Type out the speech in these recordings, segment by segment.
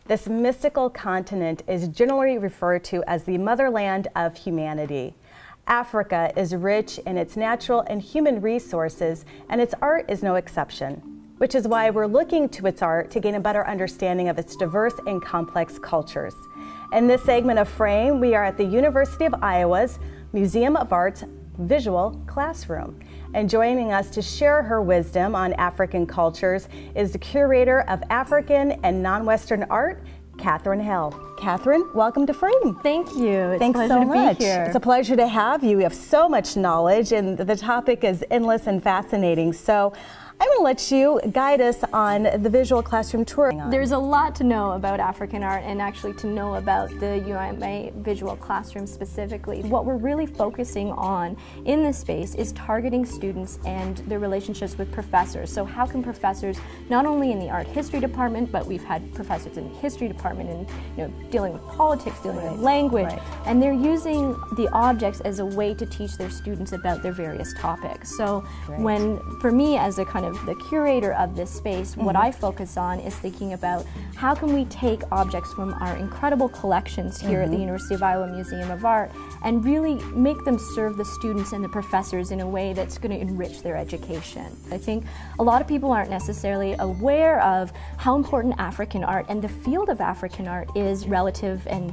This mystical continent is generally referred to as the motherland of humanity. Africa is rich in its natural and human resources, and its art is no exception, which is why we're looking to its art to gain a better understanding of its diverse and complex cultures. In this segment of Frame, we are at the University of Iowa's Museum of Art's Visual Classroom. And joining us to share her wisdom on African cultures is the curator of African and non-Western art, Catherine Hell. Catherine, welcome to Frame. Thank you. Thanks so much. It's a pleasure to have you. We have so much knowledge, and the topic is endless and fascinating. So I'm going to let you guide us on the visual classroom tour. There's a lot to know about African art, and actually to know about the UIMA visual classroom specifically. What we're really focusing on in this space is targeting students and their relationships with professors. So how can professors, not only in the art history department, but we've had professors in the history department and dealing with politics, dealing with language, and they're using the objects as a way to teach their students about their various topics. So for me as a kind of the curator of this space, what I focus on is thinking about how can we take objects from our incredible collections here at the University of Iowa Museum of Art and really make them serve the students and the professors in a way that's going to enrich their education. I think a lot of people aren't necessarily aware of how important African art and the field of African art is relative and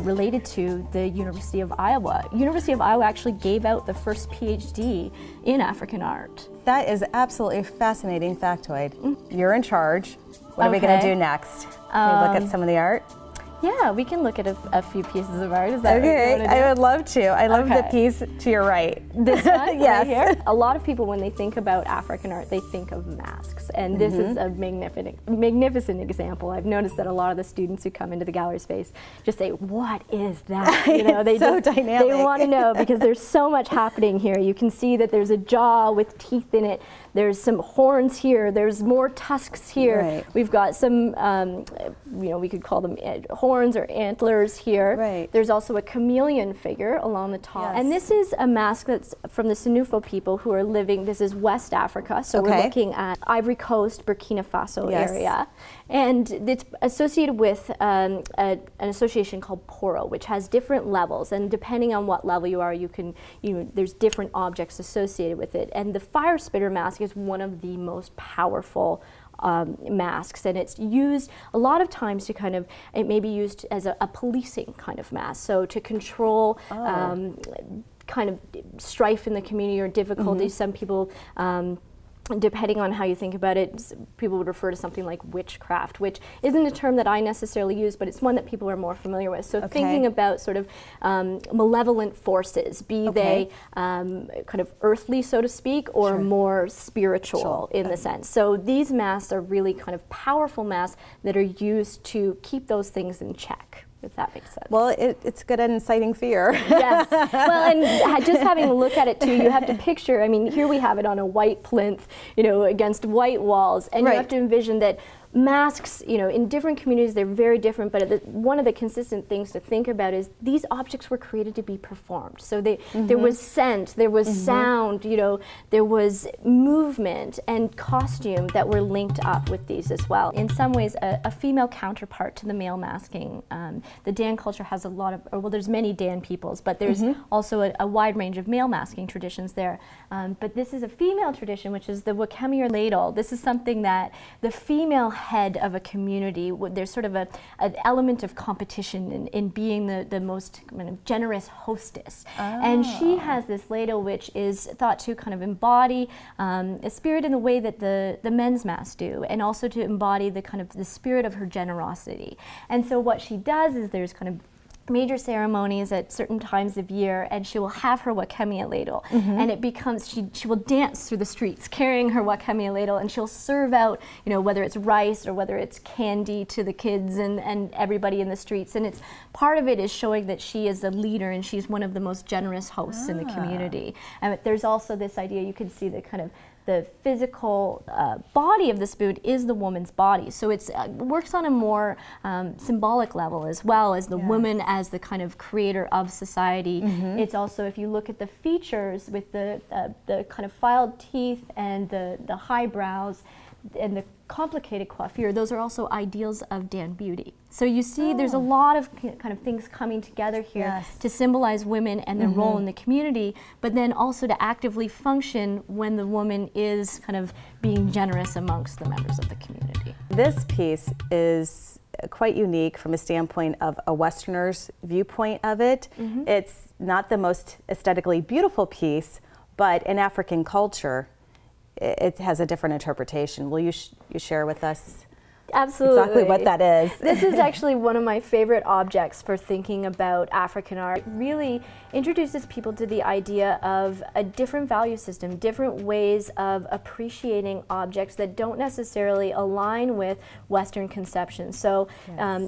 related to the University of Iowa. University of Iowa actually gave out the first PhD in African art. That is absolutely a fascinating factoid. You're in charge. What are we going to do next? Can we look at some of the art? Yeah, we can look at a few pieces of art. Is that okay? What you want to do? I would love to. I love the piece to your right. This one, yes. Right here. A lot of people, when they think about African art, they think of masks, and this is a magnificent example. I've noticed that a lot of the students who come into the gallery space just say, "What is that?" You know, they so dynamic. They want to know because there's so much happening here. You can see that there's a jaw with teeth in it. There's some horns here. There's more tusks here. Right. We've got some, we could call them horns or antlers here. Right. There's also a chameleon figure along the top. Yes. And this is a mask that's from the Senufo people who are living, this is West Africa. So we're looking at Ivory Coast, Burkina Faso area. And it's associated with an association called Poro, which has different levels. And depending on what level you are, there's different objects associated with it. And the fire spitter mask is one of the most powerful masks, and it's used a lot of times to it may be used as a policing kind of mask, so to control kind of strife in the community or difficulties. Some people, depending on how you think about it, people would refer to something like witchcraft, which isn't a term that I necessarily use, but it's one that people are more familiar with. So thinking about sort of malevolent forces, be they kind of earthly, so to speak, or more spiritual in the sense. So these masks are really kind of powerful masks that are used to keep those things in check, if that makes sense. Well, it's good at inciting fear. Yes. Well, and just having a look at it too, you have to picture, I mean, here we have it on a white plinth, against white walls, and you have to envision that masks, in different communities, they're very different, but one of the consistent things to think about is these objects were created to be performed. So there was scent, there was sound, there was movement and costume that were linked up with these as well. In some ways, a female counterpart to the male masking. The Dan culture has a lot of, there's many Dan peoples, but there's also a wide range of male masking traditions there. But this is a female tradition, which is the Wakame or ladle. This is something that the female head of a community, there's sort of an element of competition in being the most kind of generous hostess. And she has this ladle which is thought to kind of embody a spirit in the way that the men's masks do, and also to embody the kind of the spirit of her generosity. And so what she does is there's kind of major ceremonies at certain times of year, and she will have her Wakame ladle, and it becomes, she will dance through the streets carrying her Wakame ladle, and she'll serve out, whether it's rice or whether it's candy to the kids and everybody in the streets. And it's part of it is showing that she is a leader and she's one of the most generous hosts in the community. And there's also this idea, you can see the kind of the physical body of the spoon is the woman's body. So it works on a more symbolic level as well as the woman as the kind of creator of society. It's also, if you look at the features with the kind of filed teeth and the high brows, the complicated coiffure, those are also ideals of Dan beauty. So you see there's a lot of kind of things coming together here to symbolize women and their role in the community, but then also to actively function when the woman is kind of being generous amongst the members of the community. This piece is quite unique from a standpoint of a Westerner's viewpoint of it. It's not the most aesthetically beautiful piece, but in African culture, it has a different interpretation. Will you share with us Absolutely. exactly what that is? This is actually one of my favorite objects for thinking about African art. It really introduces people to the idea of a different value system, different ways of appreciating objects that don't necessarily align with Western conceptions. So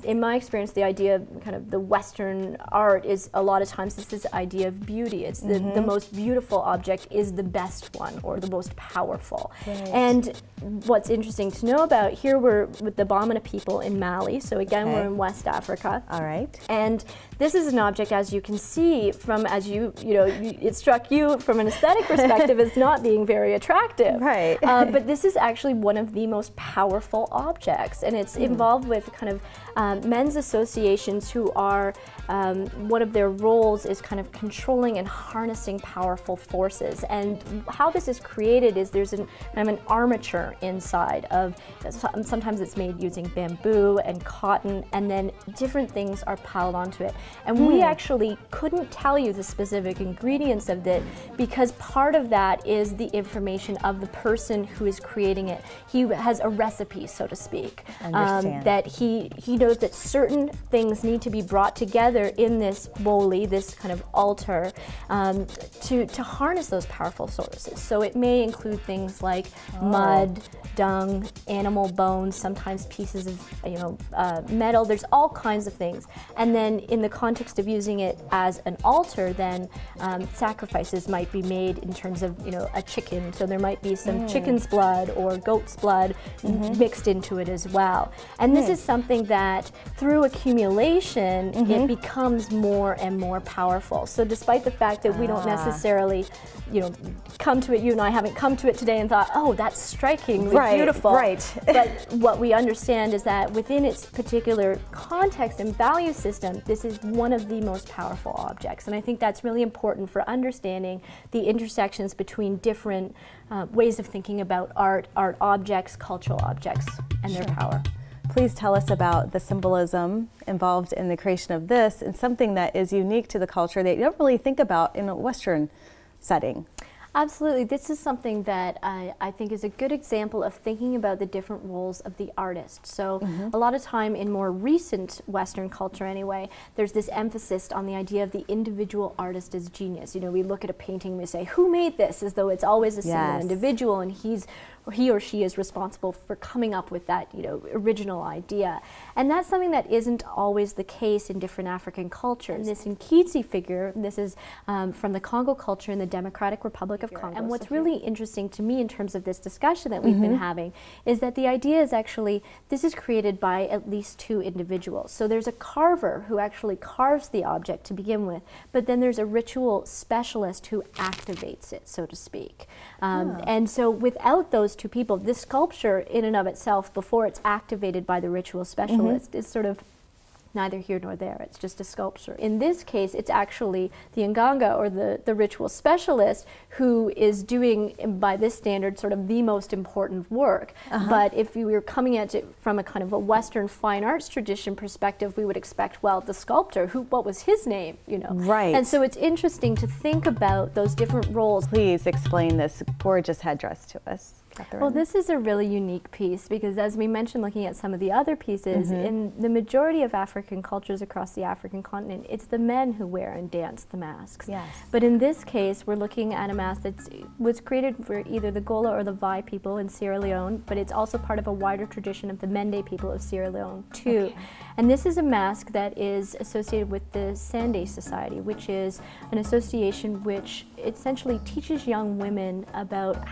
in my experience, the idea of kind of the Western art is a lot of times this idea of beauty. It's the most beautiful object is the best one or the most powerful. And what's interesting to know about here, we're with the Bamana people in Mali. So again, we're in West Africa. All right. And this is an object, as you can see, from it struck you from an aesthetic perspective as not being very attractive. Right. But this is actually one of the most powerful objects, and it's involved with kind of men's associations who are, one of their roles is kind of controlling and harnessing powerful forces. And how this is created is there's kind of an armature inside of, sometimes it's made using bamboo and cotton, and then different things are piled onto it. And we actually couldn't tell you the specific ingredients of it because part of that is the information of the person who is creating it. He has a recipe, so to speak, that he knows that certain things need to be brought together in this Moly, this kind of altar, to harness those powerful sources. So it may include things like mud, dung, animal bones, sometimes pieces of metal. There's all kinds of things. And then in the context of using it as an altar, then sacrifices might be made in terms of a chicken. So there might be some chicken's blood or goat's blood mixed into it as well. And this is something that through accumulation it becomes more and more powerful. So despite the fact that we don't necessarily come to it, you and I haven't come to it today and thought, oh, that's strikingly beautiful. But what we understand is that within its particular context and value system, this is one of the most powerful objects. And I think that's really important for understanding the intersections between different ways of thinking about art objects, cultural objects, and their power. Please tell us about the symbolism involved in the creation of this and something that is unique to the culture that you don't really think about in a Western setting. Absolutely. This is something that I think is a good example of thinking about the different roles of the artist. So a lot of time in more recent Western culture anyway, there's this emphasis on the idea of the individual artist as genius. We look at a painting and we say, who made this? As though it's always a single individual and he or she is responsible for coming up with that original idea. And that's something that isn't always the case in different African cultures. And this Nkitsi figure, this is from the Congo culture in the Democratic Republic of Congo. And what's really interesting to me in terms of this discussion that we've been having is that the idea is actually, this is created by at least two individuals. So there's a carver who actually carves the object to begin with, but then there's a ritual specialist who activates it, so to speak. And so without those two people, this sculpture in and of itself, before it's activated by the ritual specialist, is sort of neither here nor there. It's just a sculpture. In this case, it's actually the Nganga, or the ritual specialist, who is doing, by this standard, sort of the most important work. But if we were coming at it from a kind of a Western fine arts tradition perspective, we would expect, well, the sculptor, what was his name, Right. And so it's interesting to think about those different roles. Please explain this gorgeous headdress to us, Catherine. Well, this is a really unique piece because, as we mentioned, looking at some of the other pieces, in the majority of African cultures across the African continent, it's the men who wear and dance the masks. But in this case, we're looking at a mask that was created for either the Gola or the Vai people in Sierra Leone, but it's also part of a wider tradition of the Mende people of Sierra Leone too. And this is a mask that is associated with the Sande Society, which is an association which essentially teaches young women about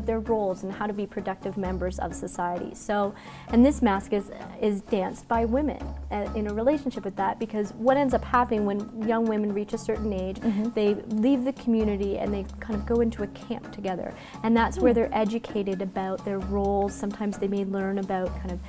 their roles and how to be productive members of society. So, and this mask is danced by women in a relationship with that, because what ends up happening when young women reach a certain age, they leave the community and they kind of go into a camp together, and that's where they're educated about their roles. Sometimes they may learn about kind of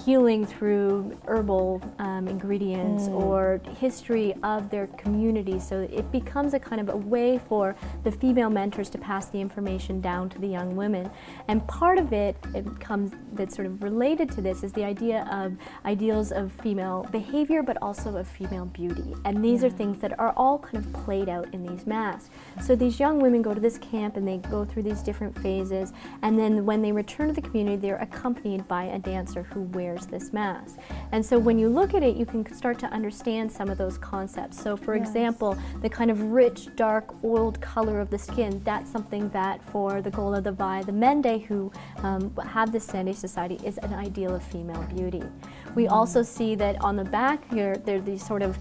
healing through herbal ingredients or history of their community, so it becomes a kind of a way for the female mentors to pass the information down to the young women. And part of it comes that's sort of related to this is the idea of ideals of female behavior, but also of female beauty. And these are things that are all kind of played out in these masks. So these young women go to this camp and they go through these different phases, and then when they return to the community, they're accompanied by a dancer who wears this mask. And so when you look at it, you can start to understand some of those concepts. So for example, the kind of rich, dark, oiled color of the skin, that's something that for the Gola, the Vai, the Mende who have this Sande society is an ideal of female beauty. We also see that on the back here, there's these sort of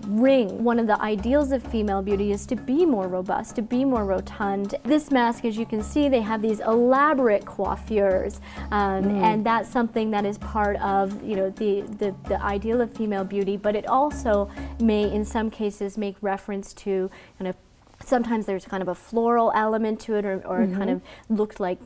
ring. One of the ideals of female beauty is to be more robust, to be more rotund. This mask, as you can see, they have these elaborate coiffures, and that's something that is part of, you know, the ideal of female beauty, but it also may, in some cases, make reference to kind of sometimes there's kind of a floral element to it, or kind of looked like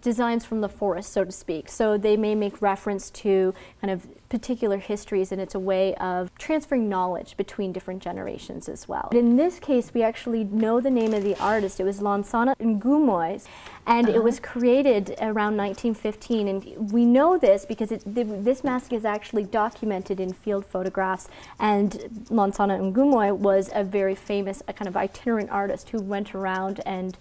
designs from the forest, so to speak. So they may make reference to kind of particular histories, and it's a way of transferring knowledge between different generations as well. In this case, we actually know the name of the artist. It was Lansana Ngumoy, and it was created around 1915. And we know this because this mask is actually documented in field photographs, and Lansana Ngumoy was a very famous kind of itinerant artist who went around and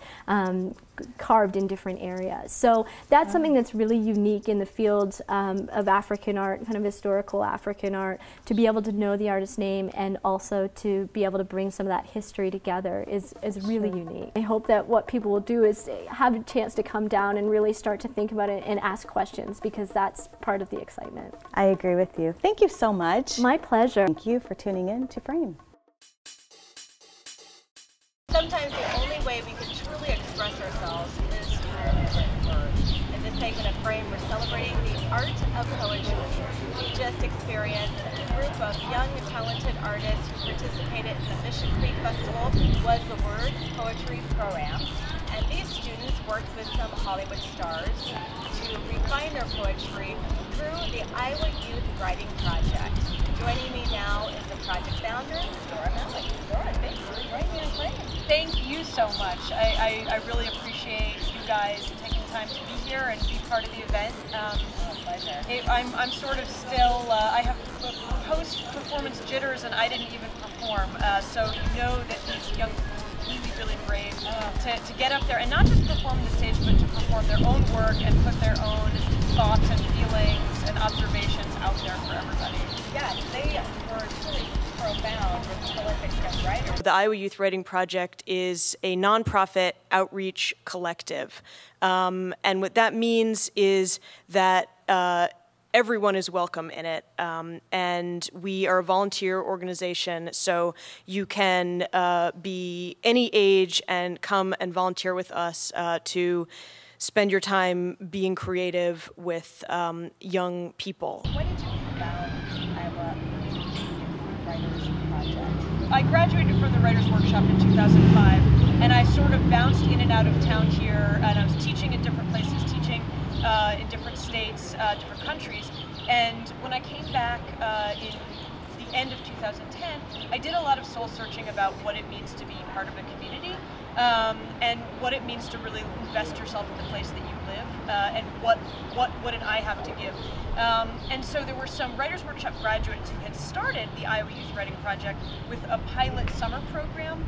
carved in different areas. So that's something that's really unique in the field of African art, kind of historical African art, to be able to know the artist's name and also to be able to bring some of that history together is really unique. I hope that what people will do is have a chance to come down and really start to think about it and ask questions, because that's part of the excitement. I agree with you. Thank you so much. My pleasure. Thank you for tuning in to Frame. Sometimes the only way we can truly express ourselves is through written words. In this segment of Frame, we're celebrating the art of poetry. We just experienced a group of young and talented artists who participated in the Mission Creek Festival Was the Word Poetry Pro-Am. And these students worked with some Hollywood stars to refine their poetry through the Iowa Youth Writing Project. Joining me now is the project founder, Dora Moly. Dora, thanks for joining me in Frame. Thank you so much. I really appreciate you guys taking time to be here and be part of the event. Pleasure. I'm sort of still, I have post-performance jitters and I didn't even perform. So you know that these young people are really brave to get up there and not just perform the stage, but to perform their own work and put their own thoughts and feelings and observations out there for everybody. Yes, they were truly profound with prolific young writers. The Iowa Youth Writing Project is a nonprofit outreach collective. And what that means is that everyone is welcome in it. And we are a volunteer organization, so you can be any age and come and volunteer with us to spend your time being creative with young people. What did you found Iowa Youth Writers Project? I graduated from the Writers Workshop in 2005, and I sort of bounced in and out of town here, and I was teaching in different places, teaching in different states, different countries, and when I came back in the end of 2010, I did a lot of soul searching about what it means to be part of a community, and what it means to really invest yourself in the place that you live, and what did I have to give. And so there were some Writers Workshop graduates who had started the Iowa Youth Writing Project with a pilot summer program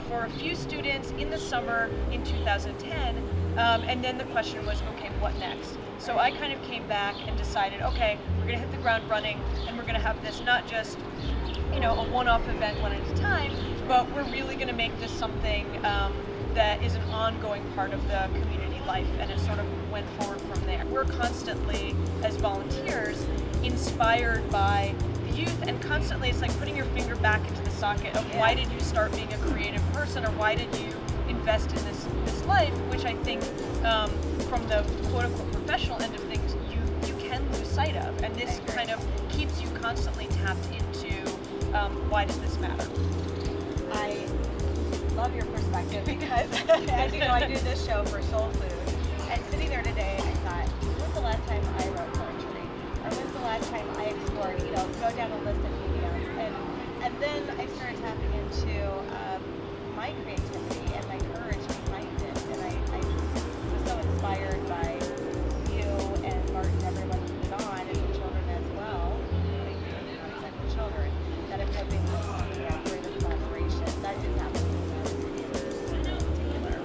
for a few students in the summer in 2010, and then the question was, okay, what next? So I kind of came back and decided, okay, we're going to hit the ground running, and we're going to have this not just, you know, a one-off event one at a time, but we're really going to make this something that is an ongoing part of the community life, and it sort of went forward from there. We're constantly, as volunteers, inspired by the youth, and constantly it's like putting your finger back into the socket of why did you start being a creative person, or why did you invest in this life, which I think from the quote-unquote professional end of things, you can lose sight of. And this kind of keeps you constantly tapped into why does this matter? I love your perspective because, as you know, I do this show for Soul Food. And sitting there today, I thought, when's the last time I wrote poetry? Or when's the last time I explored, go down a list of mediums? And then I started tapping into my creativity and my courage behind it. And I was so inspired by you and Martin, everyone who put it on, and the children as well, the children, that I'm hoping will see a greater collaboration. That is happening in particular.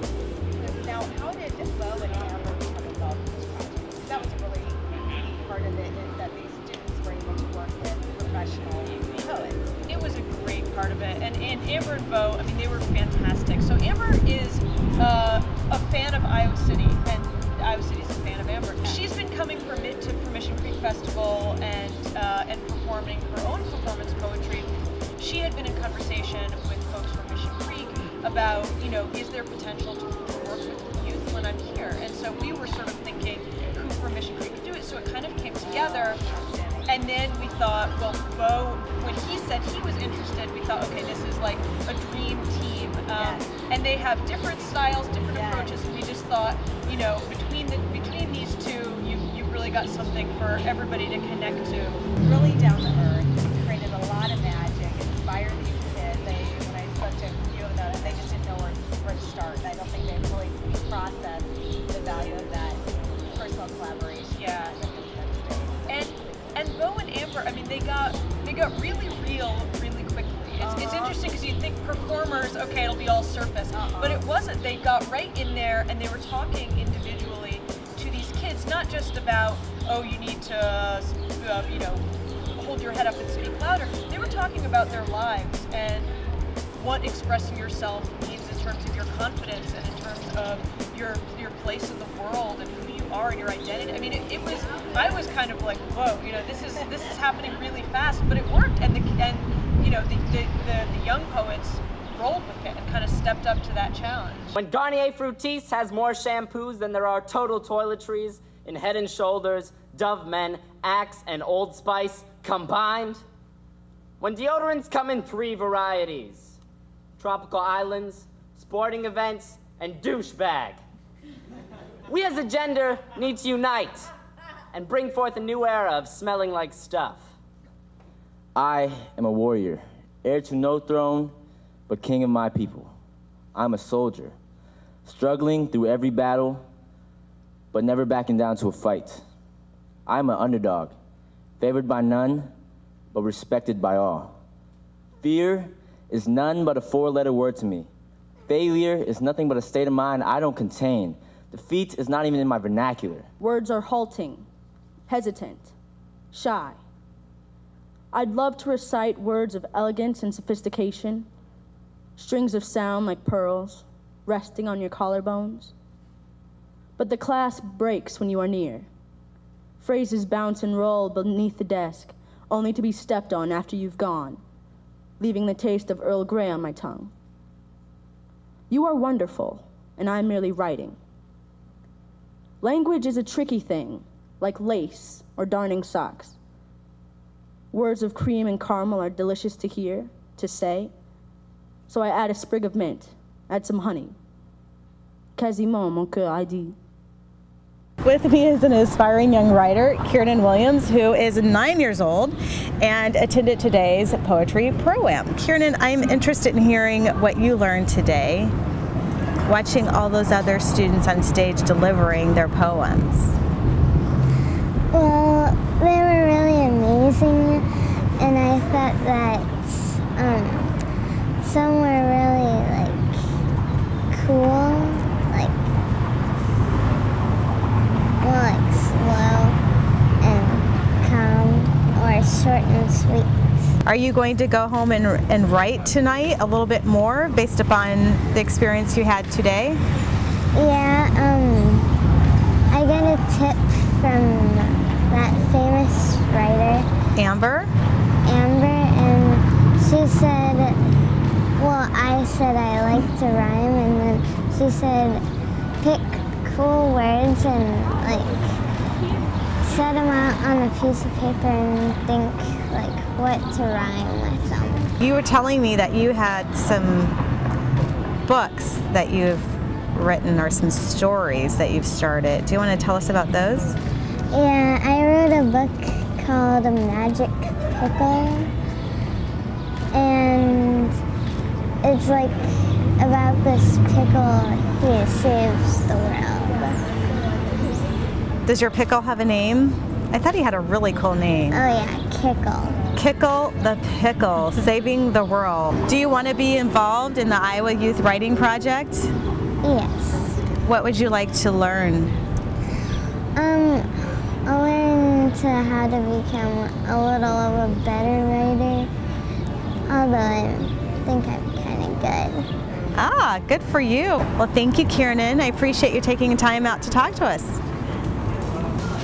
Now, how did Bo and Amber become involved in this project? Because that was a really key part of it, is that these students were able to work with professional poets. It was a great part of it, and Amber and Bo, I mean, they were fantastic. So Amber is a fan of Iowa City, and Iowa City is a fan of Amber. She's been coming to Mission Creek Festival and performing her own performance poetry. She had been in conversation with folks from Mission Creek about, is there potential to work with youth when I'm here? And so we were sort of thinking who from Mission Creek could do it, so it kind of came together. And then we thought, well, Bo, when he said he was interested, we thought, okay, this is like a dream team. And they have different styles, different approaches, and we just thought, between these two, you've really got something for everybody to connect to. Really down to earth, created a lot of magic, inspired these kids. When I spoke to a few of them, they just didn't know where to start. And I don't think they really processed the value of that personal collaboration. Yeah. And Bo and Amber, I mean, they got really real really quickly. It's interesting because you'd think performers, okay, it'll be all surface, but it wasn't. They got right in there and they were talking individually to these kids, not just about, oh, you need to, hold your head up and speak louder. They were talking about their lives and what expressing yourself means in terms of your confidence and in terms of your place in the world and who you are and your identity. I mean, I was kind of like, whoa, this is happening really fast, but it worked, and the young poets rolled with it and kind of stepped up to that challenge. When Garnier Fructis has more shampoos than there are total toiletries in Head and Shoulders, Dove Men, Axe, and Old Spice combined. When deodorants come in 3 varieties: tropical islands, sporting events, and douchebag. We as a gender need to unite and bring forth a new era of smelling like stuff. I am a warrior, heir to no throne, but king of my people. I'm a soldier, struggling through every battle, but never backing down to a fight. I'm an underdog, favored by none, but respected by all. Fear is none but a 4-letter word to me. Failure is nothing but a state of mind I don't contain. Defeat is not even in my vernacular. Words are halting, hesitant, shy. I'd love to recite words of elegance and sophistication, strings of sound like pearls, resting on your collarbones. But the clasp breaks when you are near. Phrases bounce and roll beneath the desk, only to be stepped on after you've gone, leaving the taste of Earl Grey on my tongue. You are wonderful, and I'm merely writing. Language is a tricky thing, like lace or darning socks. Words of cream and caramel are delicious to hear, to say, so I add a sprig of mint, add some honey. Quasiment mon cœur a dit. With me is an aspiring young writer, Kiernan Williams, who is 9 years old and attended today's poetry pro-am. Kiernan, I'm interested in hearing what you learned today, watching all those other students on stage delivering their poems. Well, they were really amazing, and I thought that some were really cool, more slow and calm, or short and sweet. Are you going to go home and write tonight a little bit more based upon the experience you had today? Yeah, I got a tip from that famous writer, Amber, and she said said I like to rhyme, and then she said pick cool words and like set them out on a piece of paper and think like what to rhyme with them. You were telling me that you had some books that you've written or some stories that you've started. Do you want to tell us about those? Yeah, I wrote a book called A Magic Pickle, and it's like about this pickle who saves the world. Does your pickle have a name? I thought he had a really cool name. Oh yeah, Kickle. Kickle the Pickle, saving the world. Do you want to be involved in the Iowa Youth Writing Project? Yes. What would you like to learn? I'll learn how to become a little of a better writer, although I think I'm kind of good. Ah, good for you. Well, thank you, Kiernan. I appreciate you taking time out to talk to us.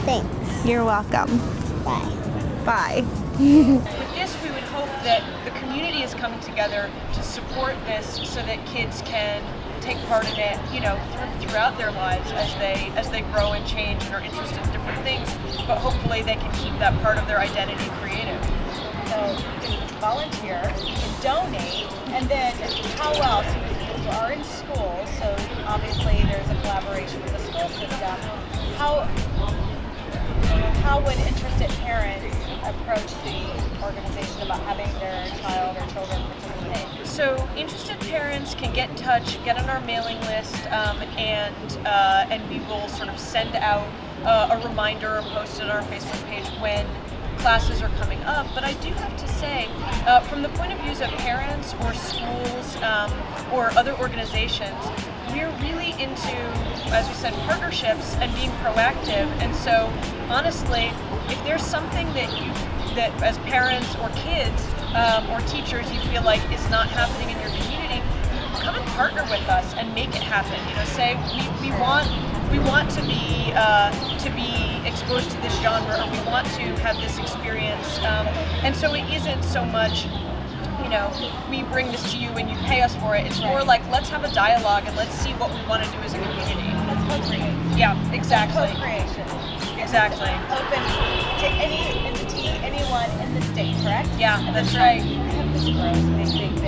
Thanks. You're welcome. Bye. Bye. With this, we would hope that the community is coming together to support this so that kids can take part in it, you know, throughout their lives as they grow and change and are interested in different things. But hopefully they can keep that part of their identity creative. So you can volunteer, you can donate, and then how else? You are in school, so obviously there's a collaboration with the school system. How would interested parents approach the organization about having their child or children participate? So interested parents can get in touch, get on our mailing list, and we will sort of send out a reminder or post it on our Facebook page when classes are coming up. But I do have to say, from the point of view of parents or schools or other organizations, we're really into, as we said, partnerships and being proactive. And so, honestly, if there's something that as parents or kids or teachers you feel like is not happening in your community, come and partner with us and make it happen. You know, say we want to be exposed to this genre, or we want to have this experience. And so it isn't so much, you know, we bring this to you and you pay us for it. It's more like, let's have a dialogue and let's see what we want to do as a community. Let's co-create. Yeah, exactly. Co-creation. Exactly. Open to any entity, anyone in the state, correct? Yeah, that's right. I hope this grows big.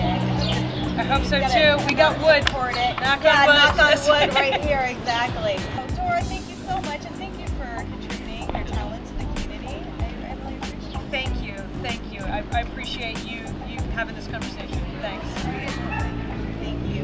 I hope so too. We got wood. Support it. Knock on wood. Knock on wood right here, exactly. Tora, thank you so much, and thank you for contributing your talents to the community. I really appreciate it. Thank you. I appreciate you having this conversation. Thanks. Thank you.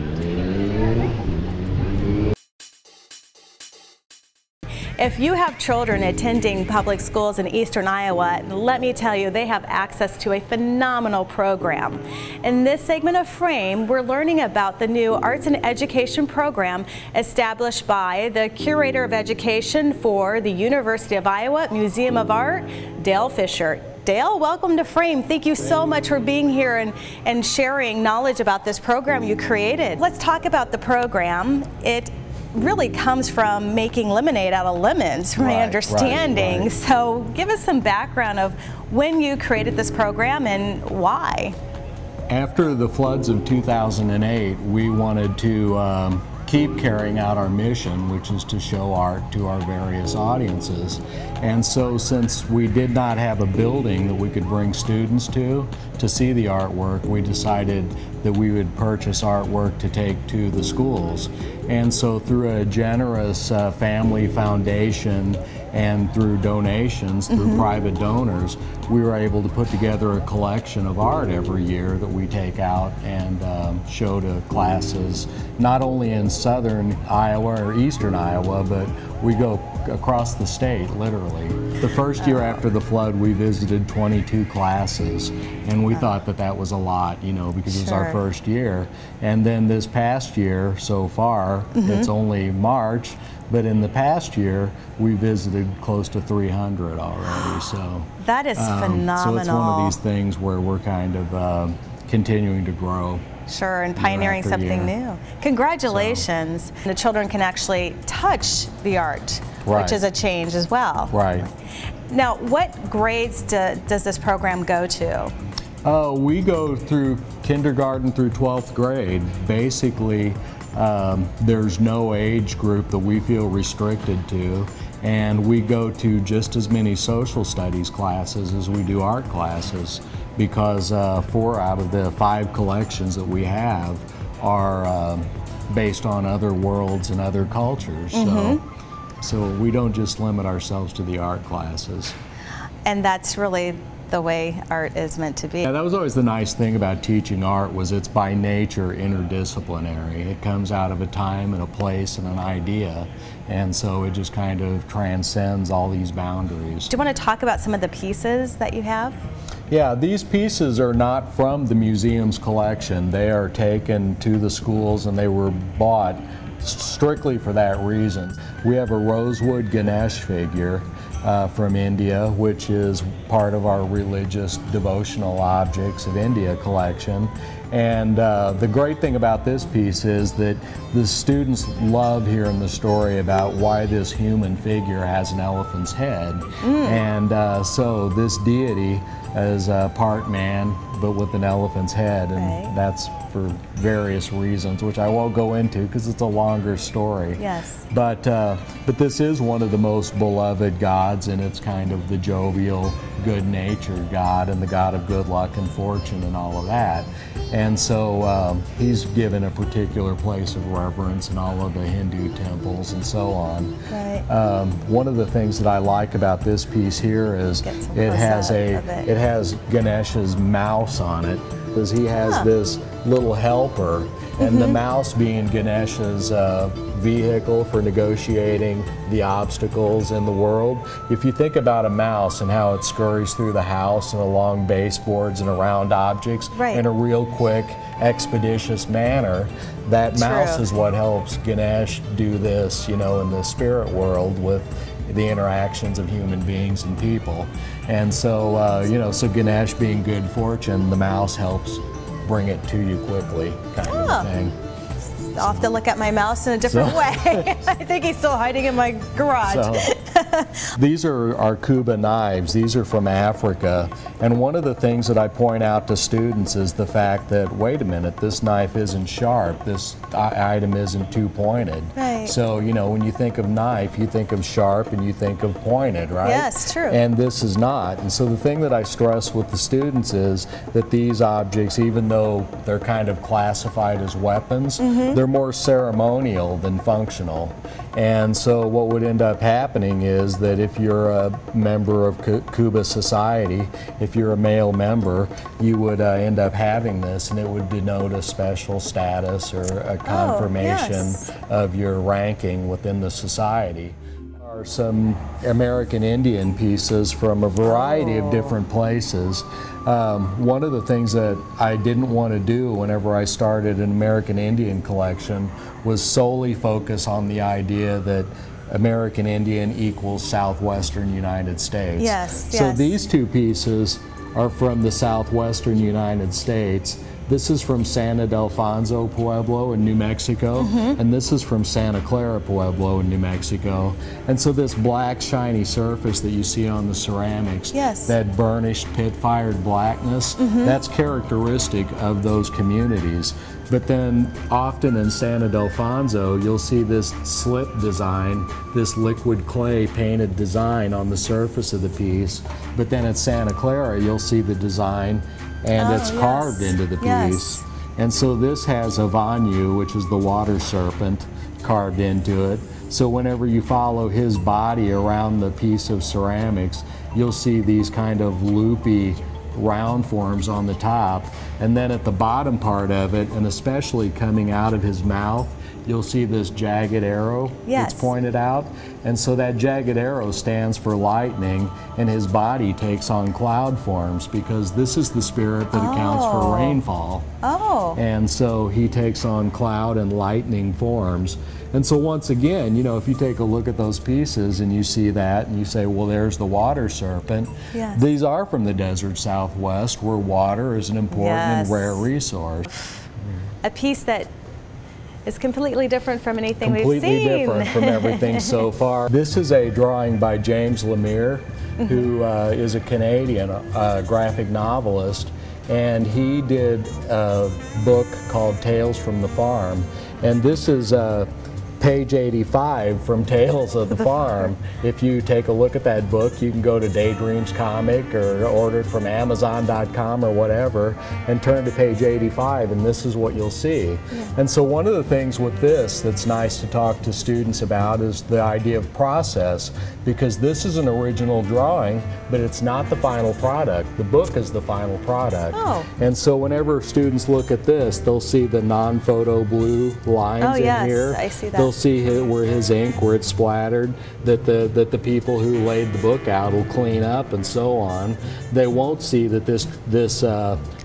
If you have children attending public schools in eastern Iowa, let me tell you, they have access to a phenomenal program. In this segment of Frame, we're learning about the new Arts and Education program established by the Curator of Education for the University of Iowa Museum of Art, Dale Fisher. Dale, welcome to Frame. Thank you so much for being here and sharing knowledge about this program you created. Let's talk about the program. It really comes from making lemonade out of lemons, from my understanding. Right. So give us some background of when you created this program and why. After the floods of 2008, we wanted to keep carrying out our mission, which is to show art to our various audiences. And so since we did not have a building that we could bring students to see the artwork, we decided that we would purchase artwork to take to the schools. And so through a generous family foundation and through donations, through private donors, we were able to put together a collection of art every year that we take out and show to classes, not only in southern Iowa or eastern Iowa, but we go across the state, literally. The first year after the flood, we visited 22 classes, and we thought that that was a lot, you know, because it was our first year. And then this past year, so far, it's only March, but in the past year, we visited close to 300 already. So that is phenomenal. So it's one of these things where we're kind of continuing to grow. Sure, and pioneering something new. Congratulations. So, the children can actually touch the art, which is a change as well. Right. Now, what grades does this program go to? We go through kindergarten through 12th grade. Basically, there's no age group that we feel restricted to, and we go to just as many social studies classes as we do art classes, because 4 out of the 5 collections that we have are based on other worlds and other cultures. So we don't just limit ourselves to the art classes. And that's really the way art is meant to be. Yeah, that was always the nice thing about teaching art, was it's by nature interdisciplinary. It comes out of a time and a place and an idea, and so it just kind of transcends all these boundaries. Do you want to talk about some of the pieces that you have? Yeah, these pieces are not from the museum's collection. They are taken to the schools and they were bought strictly for that reason. We have a rosewood Ganesh figure from India, which is part of our religious devotional objects of India collection. And the great thing about this piece is that the students love hearing the story about why this human figure has an elephant's head. And so this deity is part man, but with an elephant's head, and that's for various reasons, which I won't go into because it's a longer story. Yes. But this is one of the most beloved gods, and it's kind of the jovial, good-natured god, and the god of good luck and fortune and all of that. And so he's given a particular place of reverence in all of the Hindu temples and so on. Right. One of the things that I like about this piece here is it has Ganesh's mouse on it, because he has this little helper, and the mouse being Ganesh's vehicle for negotiating the obstacles in the world. If you think about a mouse and how it scurries through the house and along baseboards and around objects in a real quick, expeditious manner, that mouse is what helps Ganesh do this, you know, in the spirit world with the interactions of human beings and people. And so, you know, so Ganesh being good fortune, the mouse helps bring it to you quickly, kind of thing. I'll have to look at my mouse in a different way. I think he's still hiding in my garage. These are our Kuba knives. These are from Africa. And one of the things that I point out to students is the fact that, wait a minute, this knife isn't sharp. This item isn't too pointed. Right. So, you know, when you think of knife, you think of sharp and you think of pointed, right? Yes, true. And this is not. And so the thing that I stress with the students is that these objects, even though they're kind of classified as weapons, they're more ceremonial than functional. And so what would end up happening is that if you're a member of Kuba society, if you're a male member, you would end up having this, and it would denote a special status or a confirmation of your ranking within the society. There are some American Indian pieces from a variety of different places. One of the things that I didn't want to do whenever I started an American Indian collection was solely focus on the idea that American Indian equals southwestern United States. Yes, so these two pieces are from the southwestern United States. This is from San Ildefonso Pueblo in New Mexico, and this is from Santa Clara Pueblo in New Mexico. And so this black shiny surface that you see on the ceramics, that burnished pit-fired blackness, that's characteristic of those communities. But then often in San Ildefonso, you'll see this slip design, this liquid clay painted design on the surface of the piece. But then at Santa Clara, you'll see the design and it's carved into the piece. And so this has a Vanyu, which is the water serpent, carved into it. So whenever you follow his body around the piece of ceramics, you'll see these kind of loopy round forms on the top. And then at the bottom part of it, and especially coming out of his mouth, you'll see this jagged arrow that's pointed out. And so that jagged arrow stands for lightning, and his body takes on cloud forms because this is the spirit that accounts for rainfall. And so he takes on cloud and lightning forms. And so once again, you know, if you take a look at those pieces and you see that and you say, well, there's the water serpent. These are from the desert Southwest, where water is an important and rare resource. A piece that is completely different from anything we've seen. Completely different from everything so far. This is a drawing by James Lemire, who is a Canadian graphic novelist. and he did a book called Tales from the Farm, and this is page 85 from Tales of the Farm. If you take a look at that book, you can go to Daydreams Comic or order it from Amazon.com or whatever and turn to page 85, and this is what you'll see. And so one of the things with this that's nice to talk to students about is the idea of process, because this is an original drawing, but it's not the final product. The book is the final product. And so whenever students look at this, they'll see the non-photo blue lines in here. I see that. They'll see where his ink, where it's splattered, that the people who laid the book out will clean up and so on. They won't see that this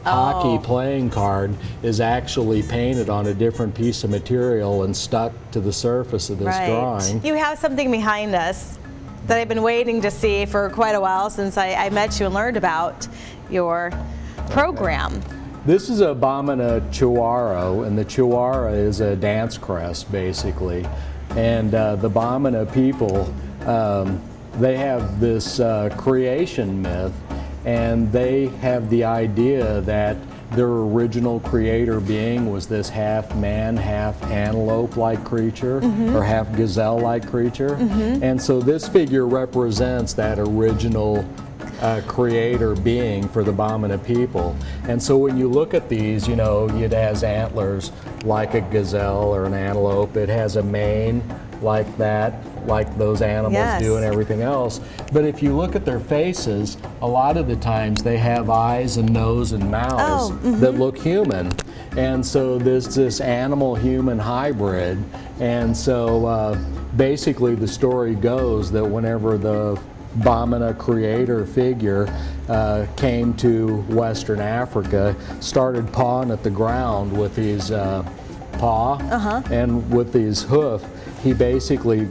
hockey playing card is actually painted on a different piece of material and stuck to the surface of this drawing. You have something behind us that I've been waiting to see for quite a while since I met you and learned about your program. This is a Bamana Chihuahua, and the Chihuahua is a dance crest, basically. And the Bamana people, they have this creation myth, and they have the idea that their original creator being was this half man, half antelope-like creature, or half gazelle-like creature. And so this figure represents that original creator being for the Bamana people. And so when you look at these, you know, it has antlers like a gazelle or an antelope. It has a mane like that, like those animals do and everything else. But if you look at their faces, a lot of the times they have eyes and nose and mouths that look human. And so there's this animal-human hybrid. And so basically the story goes that whenever the Bamana creator figure came to Western Africa, started pawing at the ground with his paw and with his hoof, he basically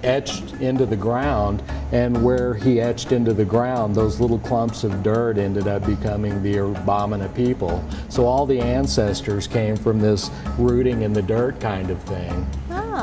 etched into the ground, and where he etched into the ground, those little clumps of dirt ended up becoming the Bamana people. So all the ancestors came from this rooting in the dirt kind of thing.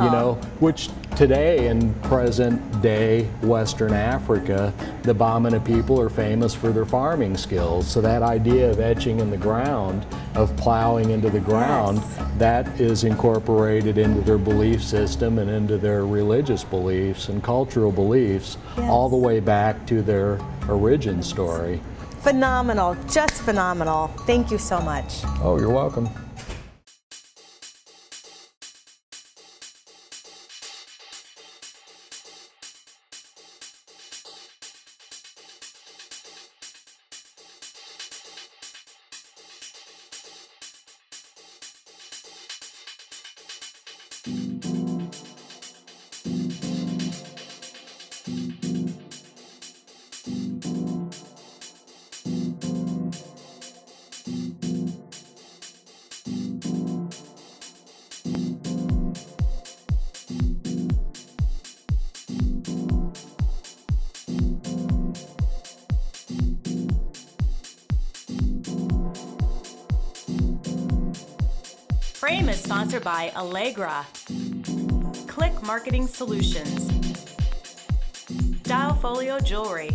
You know, which today in present day Western Africa, the Bamana people are famous for their farming skills. So that idea of etching in the ground, of plowing into the ground, that is incorporated into their belief system and into their religious beliefs and cultural beliefs, all the way back to their origin story. Phenomenal, just phenomenal. Thank you so much. Oh, you're welcome. Frame is sponsored by Allegra, Click Marketing Solutions, Dial Folio Jewelry,